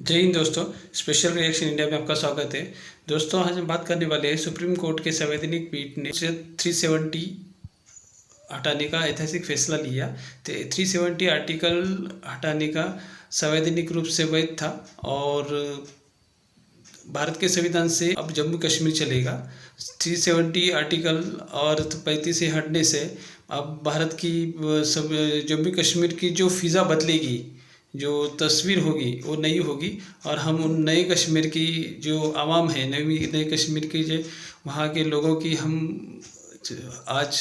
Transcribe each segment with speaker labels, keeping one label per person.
Speaker 1: जय हिंद दोस्तों। Special reaction India में आपका स्वागत है। दोस्तों आज हम बात करने वाले हैं सुप्रीम कोर्ट के संवैधानिक पीठ ने 370 हटाने का ऐतिहासिक फैसला लिया। तो 370 आर्टिकल हटाने का संवैधानिक रूप से वैध था और भारत के संविधान से अब जम्मू कश्मीर चलेगा। 370 आर्टिकल और 35 से हटने से अब भारत की सब जम्मू कश्मीर की जो फ़िज़ा बदलेगी, जो तस्वीर होगी वो नई होगी और हम उन नए कश्मीर की जो आवाम है, नए कश्मीर की जो वहाँ के लोगों की हम आज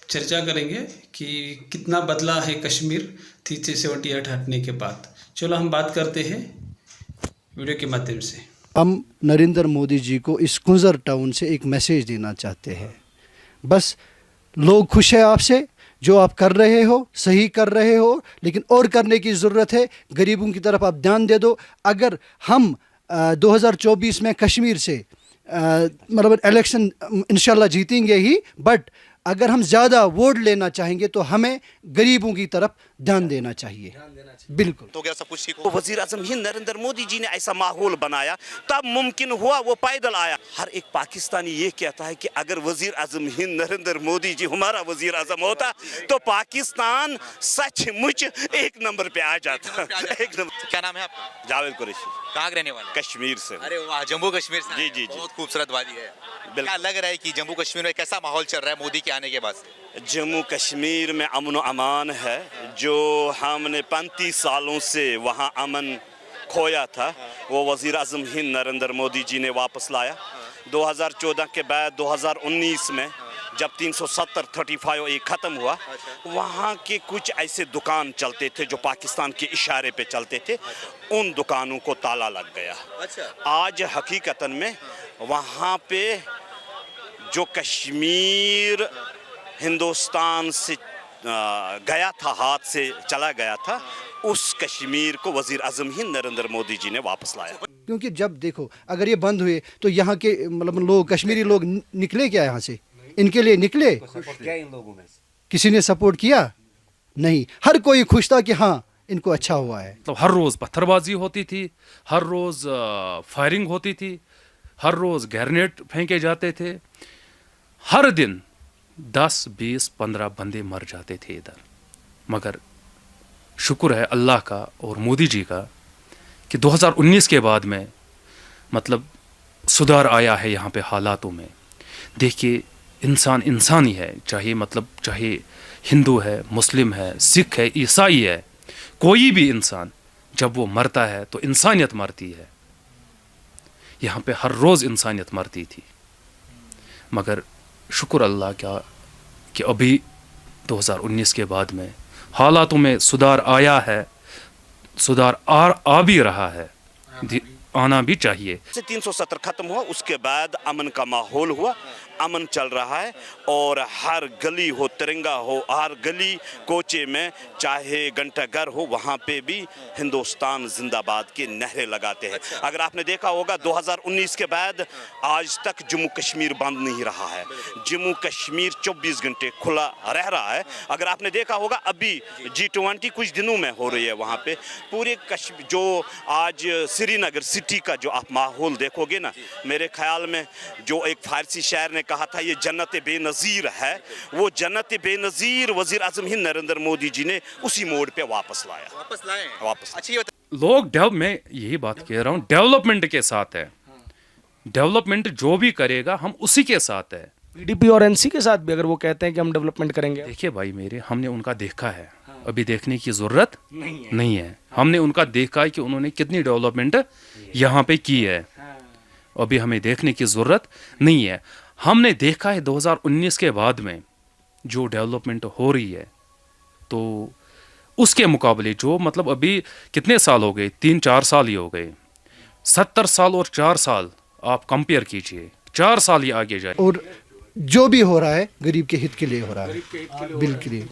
Speaker 1: चर्चा करेंगे कि कितना बदला है कश्मीर 378 हटने के बाद। चलो हम बात करते हैं वीडियो के माध्यम से।
Speaker 2: हम नरेंद्र मोदी जी को इस कुंजर टाउन से एक मैसेज देना चाहते हैं। बस लोग खुश हैं आपसे, जो आप कर रहे हो सही कर रहे हो, लेकिन और करने की ज़रूरत है। गरीबों की तरफ आप ध्यान दे दो। अगर हम 2024 में कश्मीर से मतलब इलेक्शन इंशाल्लाह जीतेंगे ही, बट अगर हम ज़्यादा वोट लेना चाहेंगे तो हमें गरीबों की तरफ ध्यान देना चाहिए। बिल्कुल
Speaker 3: तो गया सब कुछ ठीक हो। वजीर आजम हिंद नरेंद्र मोदी जी ने ऐसा माहौल बनाया, तब मुमकिन हुआ वो पैदल आया। हर एक पाकिस्तानी ये कहता है कि अगर वजीर आजम हिंद नरेंद्र मोदी जी हमारा वजीर आजम होता तो पाकिस्तान सचमुच एक नंबर पे आ जाता। एक नंबर।
Speaker 4: क्या नाम है आपका?
Speaker 3: जावेद कुरैशी।
Speaker 4: कहाँ के रहने वाले?
Speaker 3: कश्मीर से।
Speaker 4: अरे वाह, जम्मू कश्मीर से।
Speaker 3: जी जी जी।
Speaker 4: बहुत खूबसूरत वादी है। क्या लग रहा है कि जम्मू कश्मीर में कैसा माहौल चल रहा है मोदी के आने के बाद से?
Speaker 3: जम्मू कश्मीर में अमन व अमान है। जो हमने 35 सालों से वहाँ अमन खोया था वो वज़ीर आज़म हिंद नरेंद्र मोदी जी ने वापस लाया। 2014 के बाद 2019 में जब 370-35 ये ख़त्म हुआ, वहाँ के कुछ ऐसे दुकान चलते थे जो पाकिस्तान के इशारे पे चलते थे, उन दुकानों को ताला लग गया। आज हकीकतन में वहाँ पे जो कश्मीर हिंदुस्तान से गया था, हाथ से चला गया था, उस कश्मीर को वज़ीर आज़म हिंद नरेंद्र मोदी जी ने वापस लाया।
Speaker 2: क्योंकि जब देखो अगर ये बंद हुए तो यहाँ के मतलब लोग, कश्मीरी लोग निकले क्या यहाँ से? इनके लिए निकले?
Speaker 5: क्या इन लोगों में
Speaker 2: किसी ने सपोर्ट किया? नहीं। हर कोई खुश था कि हाँ इनको अच्छा हुआ है।
Speaker 6: तो हर रोज़ पत्थरबाजी होती थी, हर रोज़ फायरिंग होती थी, हर रोज़ ग्रेनेड फेंके जाते थे, हर दिन 10, 20, 15 बंदे मर जाते थे इधर। मगर शुक्र है अल्लाह का और मोदी जी का कि 2019 के बाद में मतलब सुधार आया है यहाँ पे हालातों में। देखिए इंसान इंसान ही है, चाहे हिंदू है, मुस्लिम है, सिख है, ईसाई है, कोई भी इंसान जब वो मरता है तो इंसानियत मरती है। यहाँ पे हर रोज़ इंसानियत मरती थी। मगर शुक्र अल्लाह का कि अभी 2019 के बाद में हालातों में सुधार आया है, सुधार आ भी रहा है, आना भी चाहिए।
Speaker 3: 370 खत्म हुआ, उसके बाद अमन का माहौल हुआ, अमन चल रहा है और हर गली हो तिरंगा हो, हर गली कोचे में चाहे घंटा घर हो, वहाँ पे भी हिंदुस्तान जिंदाबाद के नहरे लगाते हैं। अगर आपने देखा होगा 2019 के बाद आज तक जम्मू कश्मीर बंद नहीं रहा है। जम्मू कश्मीर 24 घंटे खुला रह रहा है। अगर आपने देखा होगा अभी G20 कुछ दिनों में हो रही है, वहाँ पे पूरे कश्मीर जो आज श्रीनगर सिटी का जो आप माहौल देखोगे ना, मेरे ख्याल में जो एक फारसी शायर ने कहा था ये जन्नत बेनज़ीर है, वो जन्नत बेनज़ीर वज़ीर आज़म हिंद नरेंद्र मोदी जी ने उसी मोड़ पे वापस लाया।
Speaker 4: वापस लाए?
Speaker 3: वापस।
Speaker 4: अच्छी बात।
Speaker 6: लोग मैं यही बात कह रहा हूँ, डेवलपमेंट के साथ है। डेवलपमेंट जो भी करेगा हम उसी के साथ है।
Speaker 5: पीडीपी और एनसी के साथ भी अगर वो कहते हैं कि हम डेवलपमेंट करेंगे?
Speaker 6: देखिए भाई मेरे, हमने उनका देखा है, अभी देखने की जरूरत नहीं है। हमने उनका देखा है कि उन्होंने कितनी डेवलपमेंट यहाँ पे की है, अभी हमें देखने की जरूरत नहीं है। हमने देखा है 2019 के बाद में जो डेवलपमेंट हो रही है, तो उसके मुकाबले जो मतलब अभी कितने साल हो गए, 3-4 साल ही हो गए, 70 साल और 4 साल आप कंपेयर कीजिए, 4 साल ही आगे जाए।
Speaker 2: और जो भी हो रहा है गरीब के हित के लिए हो रहा है। बिल्कुल।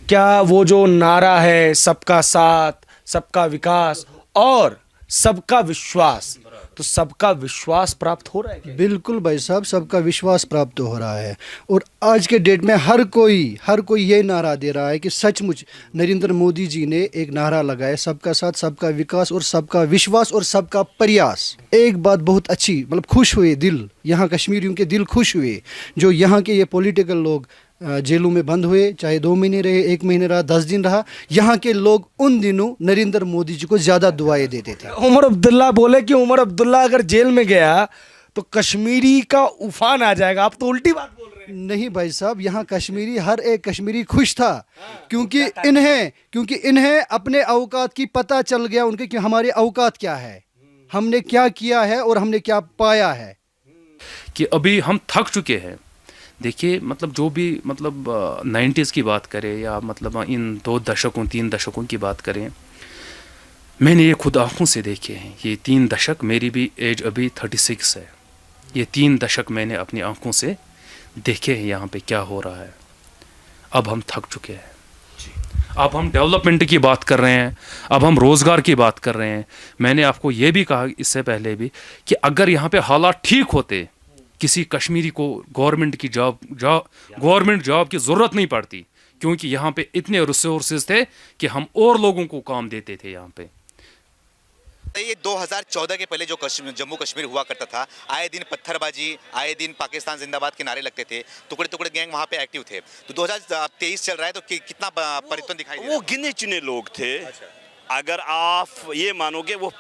Speaker 5: क्या वो जो नारा है सबका साथ सबका विकास और सबका विश्वास, तो सबका विश्वास प्राप्त हो रहा है क्या?
Speaker 2: बिल्कुल भाई साहब, सबका विश्वास प्राप्त हो रहा है। और आज के डेट में हर कोई ये नारा दे रहा है कि सचमुच नरेंद्र मोदी जी ने एक नारा लगाया, सबका साथ, सबका विकास और सबका विश्वास और सबका प्रयास। एक बात बहुत अच्छी, मतलब खुश हुए दिल, यहाँ कश्मीरियों के दिल खुश हुए, जो यहाँ के ये पॉलिटिकल लोग जेलों में बंद हुए, चाहे 2 महीने रहे, 1 महीने रहा, 10 दिन रहा, यहाँ के लोग उन दिनों नरेंद्र मोदी जी को ज़्यादा दुआएं देते थे।
Speaker 5: उमर अब्दुल्ला बोले कि उमर अब्दुल्ला अगर जेल में गया तो कश्मीरी का उफान आ जाएगा। आप तो उल्टी बात बोल रहे हैं।
Speaker 2: नहीं भाई साहब, यहाँ कश्मीरी, हर एक कश्मीरी खुश था, क्योंकि इन्हें अपने औकात की पता चल गया उनके कि हमारे औकात क्या है, हमने क्या किया है और हमने क्या पाया है।
Speaker 6: कि अभी हम थक चुके हैं। देखिए मतलब जो भी मतलब 90s की बात करें या मतलब इन 2 दशकों 3 दशकों की बात करें, मैंने ये खुद आँखों से देखे हैं। ये 3 दशक, मेरी भी एज अभी 36 है, ये 3 दशक मैंने अपनी आँखों से देखे हैं यहाँ पे क्या हो रहा है। अब हम थक चुके हैं। अब हम डेवलपमेंट की बात कर रहे हैं, अब हम रोज़गार की बात कर रहे हैं। मैंने आपको ये भी कहा इससे पहले भी कि अगर यहाँ पे हालात ठीक होते, किसी कश्मीरी को गवर्नमेंट जॉब की ज़रूरत नहीं पड़ती, क्योंकि यहाँ पे इतने रिसोर्सेज थे कि हम और लोगों को काम देते थे यहाँ पे।
Speaker 4: ये 2014 के पहले जो जम्मू कश्मीर हुआ करता था, आए दिन पत्थरबाजी, आए दिन पाकिस्तान जिंदाबाद के नारे लगते थे, टुकड़े टुकड़े गैंग वहाँ पे एक्टिव थे। तो 2023 चल रहा है, तो कितना परिवर्तन दिखाई दे रहा है?
Speaker 3: वो गिने चुने लोग थे। अगर आप ये मानोगे वो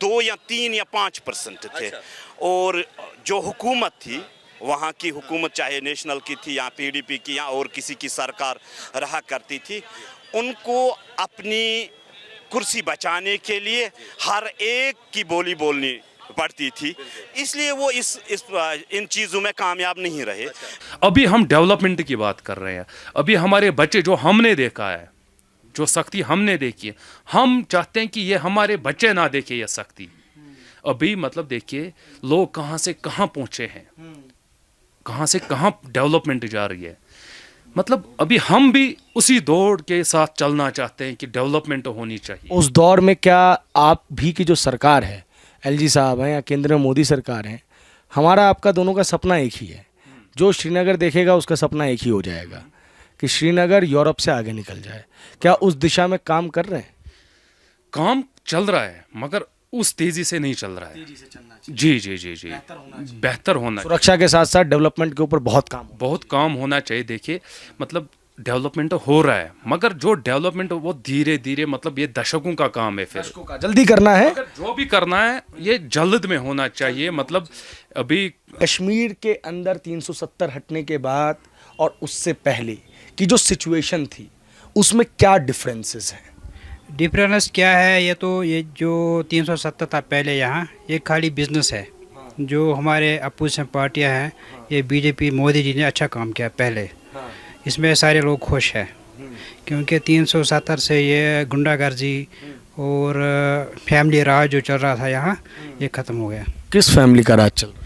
Speaker 3: 2 या 3 या 5% थे। और जो हुकूमत थी, वहाँ की हुकूमत चाहे नेशनल की थी या PDP की या और किसी की सरकार रहा करती थी, उनको अपनी कुर्सी बचाने के लिए हर एक की बोली बोलनी पड़ती थी, इसलिए वो इन चीज़ों में कामयाब नहीं रहे।
Speaker 6: अभी हम डेवलपमेंट की बात कर रहे हैं। अभी हमारे बच्चे, जो हमने देखा है, जो सख्ती हमने देखी है, हम चाहते हैं कि ये हमारे बच्चे ना देखे ये सख्ती। अभी मतलब देखिए लोग कहाँ से कहाँ पहुँचे हैं, कहाँ से कहाँ डेवलपमेंट जा रही है। मतलब अभी हम भी उसी दौड़ के साथ चलना चाहते हैं कि डेवलपमेंट होनी चाहिए।
Speaker 5: उस दौर में क्या आप भी की जो सरकार है, LG साहब हैं या केंद्र में मोदी सरकार है, हमारा आपका दोनों का सपना एक ही है। जो श्रीनगर देखेगा उसका सपना एक ही हो जाएगा कि श्रीनगर यूरोप से आगे निकल जाए। क्या उस दिशा में काम कर रहे हैं?
Speaker 6: काम चल रहा है, मगर उस तेजी से नहीं चल रहा है। तेजी से चलना चाहिए। जी, बेहतर होना।
Speaker 5: सुरक्षा के साथ साथ डेवलपमेंट के ऊपर बहुत काम
Speaker 6: होना चाहिए। देखिए मतलब डेवलपमेंट हो रहा है, मगर जो डेवलपमेंट वो धीरे धीरे, मतलब ये दशकों का काम है, फिर
Speaker 5: जल्दी करना है।
Speaker 6: जो भी करना है ये जल्द में होना चाहिए। मतलब अभी
Speaker 5: कश्मीर के अंदर 370 हटने के बाद और उससे पहले की जो सिचुएशन थी, उसमें क्या डिफरेंसेस हैं?
Speaker 7: डिफरेंस क्या है? ये जो 370 था पहले, यहाँ ये खाली बिजनेस है। जो हमारे अपोजिशन पार्टियां हैं, ये BJP मोदी जी ने अच्छा काम किया पहले, इसमें सारे लोग खुश हैं, क्योंकि 370 से ये गुंडागर्दी और फैमिली राज जो चल रहा था यहाँ, ये ख़त्म हो गया।
Speaker 5: किस फैमिली का राज चल रहा?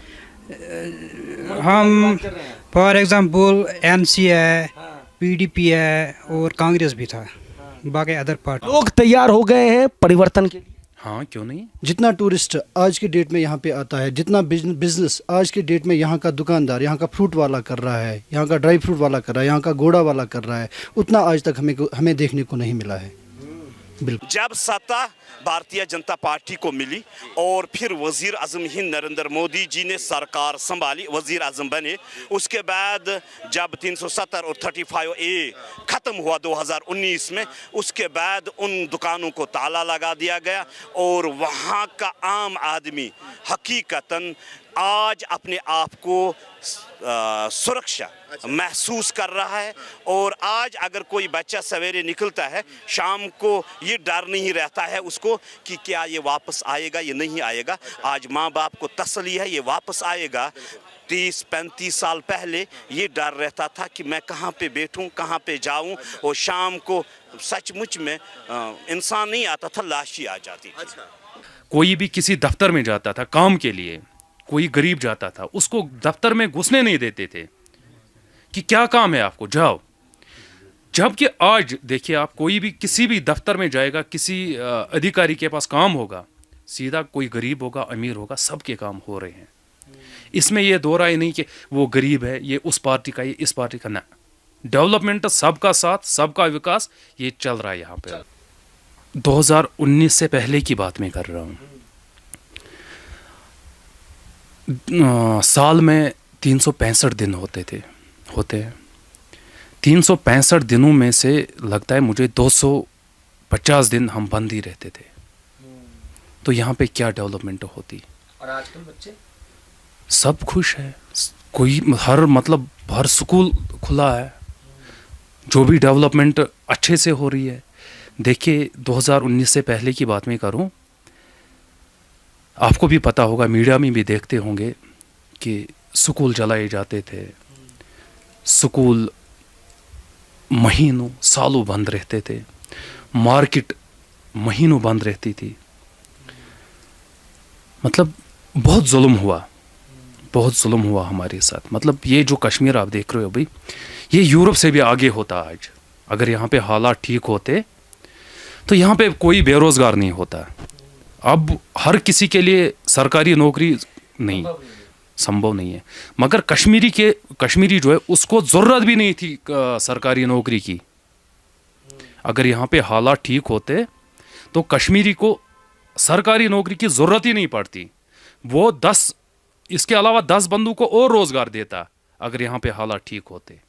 Speaker 7: हम फॉर एग्ज़ाम्पल NC है, PDP है और कांग्रेस भी था, बाकी अदर पार्टी।
Speaker 5: लोग तैयार हो गए हैं परिवर्तन के लिए।
Speaker 6: हाँ, क्यों नहीं।
Speaker 2: जितना टूरिस्ट आज के डेट में यहाँ पे आता है, जितना बिजनेस आज के डेट में यहाँ का दुकानदार, यहाँ का फ्रूट वाला कर रहा है, यहाँ का ड्राई फ्रूट वाला कर रहा है, यहाँ का घोड़ा वाला कर रहा है, उतना आज तक हमें देखने को नहीं मिला है। बिल्कुल।
Speaker 3: जब सत्ता भारतीय जनता पार्टी को मिली और फिर वज़ीर आज़म हिंद नरेंद्र मोदी जी ने सरकार संभाली, वज़ीर आज़म बने, उसके बाद जब 370 और 35A ख़त्म हुआ 2019 में, उसके बाद उन दुकानों को ताला लगा दिया गया और वहाँ का आम आदमी हकीकतन आज अपने आप को सुरक्षा महसूस कर रहा है। और आज अगर कोई बच्चा सवेरे निकलता है, शाम को ये डर नहीं रहता है उसको कि क्या ये वापस आएगा, ये नहीं आएगा। आज माँ बाप को तसल्ली है ये वापस आएगा। 30-35 साल पहले ये डर रहता था कि मैं कहाँ पे बैठूं, कहाँ पे जाऊं, और शाम को सचमुच में इंसान नहीं आता था, लाश ही आ जाती थी।
Speaker 6: कोई भी किसी दफ्तर में जाता था काम के लिए, कोई गरीब जाता था, उसको दफ्तर में घुसने नहीं देते थे कि क्या काम है आपको, जाओ। जबकि आज देखिए आप कोई भी किसी भी दफ्तर में जाएगा, किसी अधिकारी के पास काम होगा, सीधा कोई गरीब होगा अमीर होगा सबके काम हो रहे हैं। इसमें ये दो राय नहीं कि वो गरीब है, ये उस पार्टी का, ये इस पार्टी का, ना। डेवलपमेंट सबका साथ, सबका विकास, ये चल रहा है यहाँ पे। 2019 से पहले की बात मैं कर रहा हूँ। साल में 365 दिन होते हैं। 365 दिनों में से लगता है मुझे 250 दिन हम बंद ही रहते थे। तो यहाँ पे क्या डेवलपमेंट होती।
Speaker 5: और आजकल बच्चे
Speaker 6: सब खुश है, कोई हर स्कूल खुला है, जो भी डेवलपमेंट अच्छे से हो रही है। देखिए 2019 से पहले की बात मैं करूं, आपको भी पता होगा, मीडिया में भी देखते होंगे कि स्कूल जलाए जाते थे, स्कूल महीनों सालों बंद रहते थे, मार्केट महीनों बंद रहती थी। मतलब बहुत जुल्म हुआ हमारे साथ। मतलब ये जो कश्मीर आप देख रहे हो अभी, ये यूरोप से भी आगे होता आज। अगर यहाँ पे हालात ठीक होते तो यहाँ पे कोई बेरोजगार नहीं होता। अब हर किसी के लिए सरकारी नौकरी नहीं, संभव नहीं है। मगर कश्मीरी जो है उसको ज़रूरत भी नहीं थी सरकारी नौकरी की। अगर यहाँ पे हालात ठीक होते तो कश्मीरी को सरकारी नौकरी की ज़रूरत ही नहीं पड़ती। वो इसके अलावा 10 बंदों को और रोज़गार देता अगर यहाँ पे हालात ठीक होते।